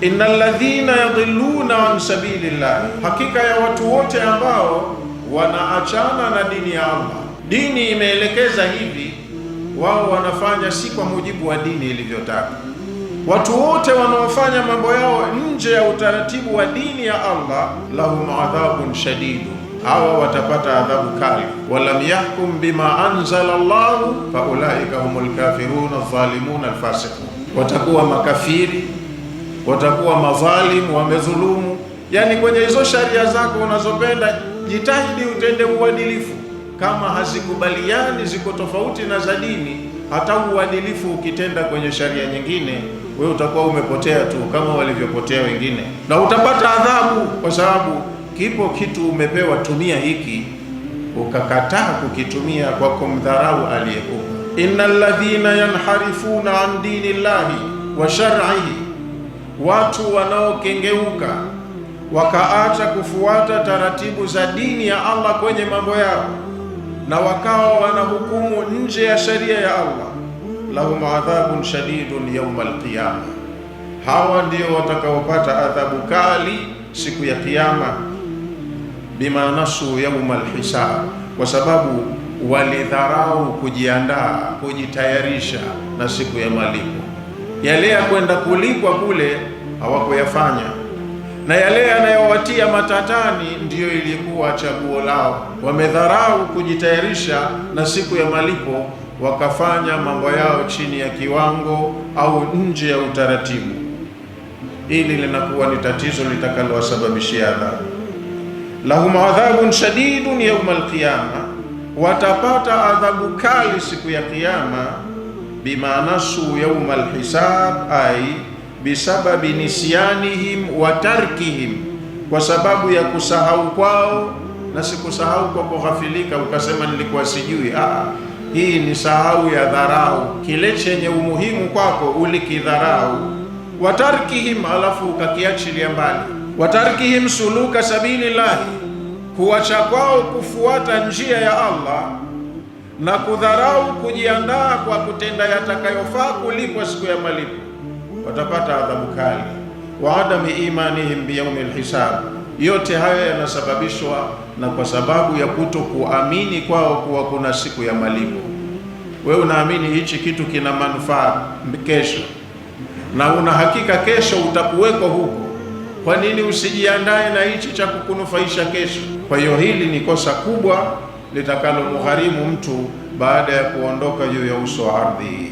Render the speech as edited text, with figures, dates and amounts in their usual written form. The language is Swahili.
Innal ladhina yadhilluna an sabilillah, hakika ya watu wote ambao wanaachana na dini ya Allah. Dini imeelekeza hivi, wao wanafanya si kwa mujibu wa dini ilivyotaka. Watu wote wanaofanya mambo yao nje ya utaratibu wa dini ya Allah, lahum adhabun shadidu, hawa watapata adhabu kali. Walam yahkum bima anzala Allah fa ulaika humul kafirun adh-dhalimun al-fasiqun, watakuwa makafiri, watakuwa madhalimu, wamedhulumu. Yani kwenye hizo sharia zako unazopenda, jitahidi utende uadilifu. Kama hazikubaliani, ziko tofauti na za dini, hata uadilifu ukitenda kwenye sharia nyingine, wewe utakuwa umepotea tu kama walivyopotea wengine, na utapata adhabu, kwa sababu kipo kitu umepewa, tumia hiki, ukakataa kukitumia kwa kumdharau aliyekupa. Innal ladhina yanharifuna an dinillahi wa shar'ihi, watu wanaokengeuka wakaacha kufuata taratibu za dini ya Allah kwenye mambo yao, na wakawa wanahukumu nje ya sheria ya Allah, lahum adhabun shadidun yawm alqiyama, hawa ndio watakaopata adhabu kali siku ya Kiyama. Bima nasu yawm alhisab, kwa sababu walidharau kujiandaa, kujitayarisha na siku ya malipo. Yale ya kwenda kulipwa kule hawakuyafanya, na yale yanayowatia matatani ndiyo ilikuwa chaguo lao. Wamedharau kujitayarisha na siku ya malipo, wakafanya mambo yao chini ya kiwango au nje ya utaratibu. Hili linakuwa ni tatizo litakalowasababishia adhabu. Lahum adhabun shadidun yawm alqiyama, watapata adhabu kali siku ya Kiyama. Bima nasu yawm alhisab, ay bisababi nisyanihim wa tarkihim, kwa sababu ya kusahau kwao. Na sikusahau kwa kughafilika ukasema nilikuwa sijui. Hii ni sahau ya dharau, kile chenye umuhimu kwako ulikidharau. Wa tarkihim, alafu ukakiachilia mbali. Wa tarkihim suluka sabilillahi, kuacha kwao kufuata njia ya Allah na kudharau kujiandaa kwa kutenda yatakayofaa kulipwa siku ya malipo, watapata adhabu kali. Wa adami imanihim biyaumil hisab, yote haya yanasababishwa na kwa sababu ya kutokuamini kwao kuwa kuna siku ya malipo. Wewe unaamini hichi kitu kina manufaa kesho, na una hakika kesho utakuweko huko, kwa nini usijiandae na hichi cha kukunufaisha kesho? Kwa hiyo hili ni kosa kubwa litakalomgharimu mtu baada ya kuondoka juu ya uso wa ardhi.